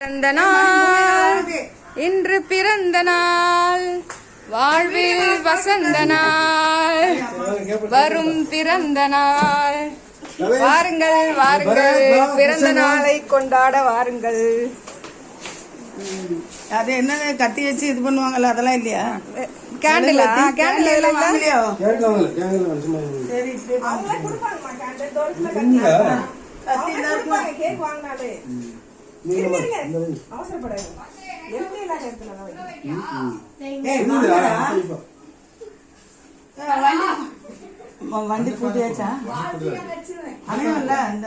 பிறந்த நாள் இன்று பிறந்த நாள் வாழ்வில் வசந்த நாள் வரும் பிறந்த நாள் வாருங்கள் வாருங்கள் பிறந்த நாளை கொண்டாட வாருங்கள். அது என்ன கத்தி வச்சு இது பண்ணுவாங்கல்ல அதெல்லாம் இல்லையா? கேண்டில் வண்டி பூட்டியாச்சா? அணையல்ல இந்த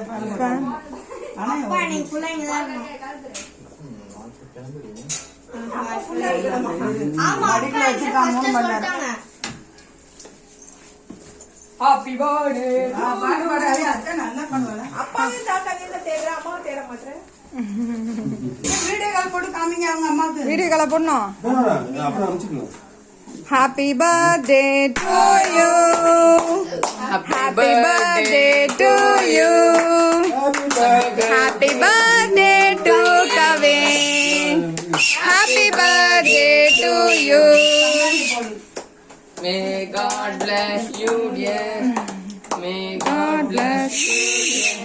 ஹாப்பி பர்த்டே. நல்லா பண்ணுவாங்க. அப்பாவும் தாத்தாவும் தேடுற அம்மாவும் தேட மாட்டேன். வீடியோ கால் போட்டு காமிங்க அவங்க அம்மாவுக்கு. வீடியோ கால் பண்ணோம். Happy birthday to you. Happy birthday to you. Happy birthday to Kavin. Happy birthday to you. May God bless you, dear. May God bless you, dear.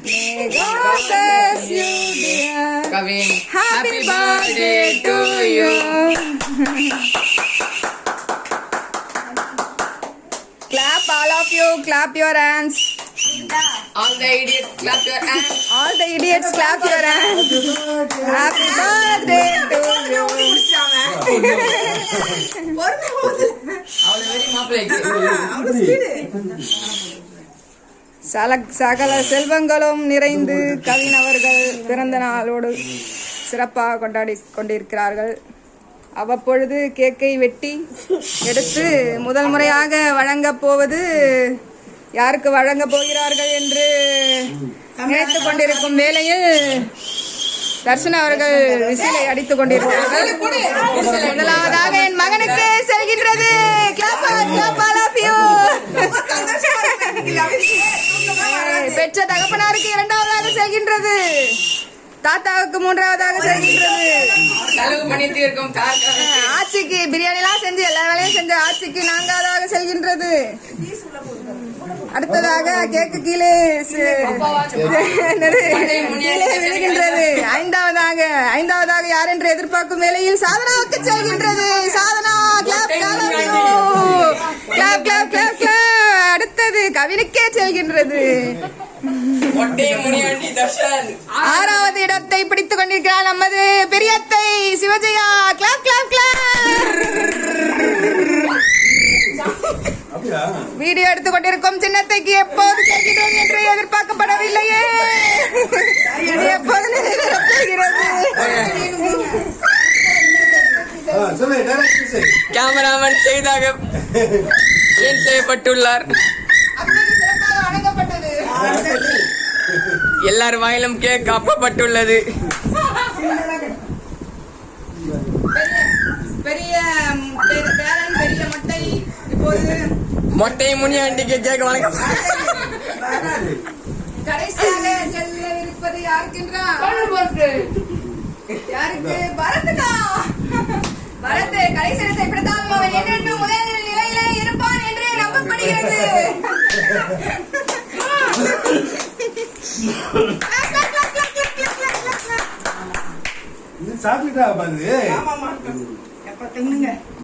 May God bless you, dear. Kavin, Happy birthday to you. Clap, all of you, clap your hands. all the idiots clap your hands. All the idiots clap your hands. Happy birthday to you. அவளை வெறி மாப்பிள்ளை. சகல செல்வங்களும் நிறைந்து கவின் அவர்கள் பிறந்த நாளோடு சிறப்பாக கொண்டாடி கொண்டிருக்கிறார்கள். அவ்வப்பொழுது கேக்கை வெட்டி எடுத்து முதல் முறையாக வழங்கப் போவது யாருக்கு வழங்கப் போகிறார்கள் என்று நினைத்துக் கொண்டிருக்கும் வேளையில் தர்ஷன் அவர்கள் விசிலை அடித்துக் கொண்டிருக்கிறார்கள். முதலாவதாக என் மகனுக்கு செல்கின்றது. பெற்ற தகப்பனாருக்கு இரண்டாவதாக செல்கின்றது. தாத்தாவுக்கு மூன்றாவதாக செல்கின்றது. செலவு பண்ணிட்டு இருக்கும் ஆட்சிக்கு பிரியாணி எல்லாம் செஞ்சு எல்லா வேலையும் செஞ்ச ஆட்சிக்கு நான்காவதாக செல்கின்றது. அடுத்ததாக கேக்கு கீழே விழுகின்றது. ஐந்தாவதாக யார் என்று எதிர்பார்க்கும் வேளையில் சாதனாவுக்கு செல்கின்றது. சாதனா அடுத்தது கவினுக்கே செல்கின்றது. ஆறாவது இடத்தை பிடித்துக் கொண்டிருக்கிறார் நமது பெரியத்தை Sivajaya. Clap clap clap. Video எடுத்துக் கொண்டிருக்கும் சின்னத்தைக்கு எப்போது செல்கிறது என்று எதிர்பார்க்கப்படவில்லையே. இது எப்போது நிறைவேறப்போகிறது? கேமராமேன் செய்தாக ஏன் செய்யப்பட்டுள்ளார். எல்லார் வாயிலும் கேக் அப்பப்பட்டுள்ளது. பெரிய பேரன் பெரிய மொட்டை இப்போது மொட்டை முனியாண்டிக்கு கேக் வழங்க கடைசியாக செல்லவிருப்பது யாருக்கென்றால் யாருக்கு? பரத்துக்கா. பரத் கடைசி இடத்தை பிடித்தால் அவன் என்னென்ன முதல் நிலையிலே இருப்பான் என்று நம்பப்படுகிறது. சாப்பிட்டா பாரு. எப்ப தின்னுங்க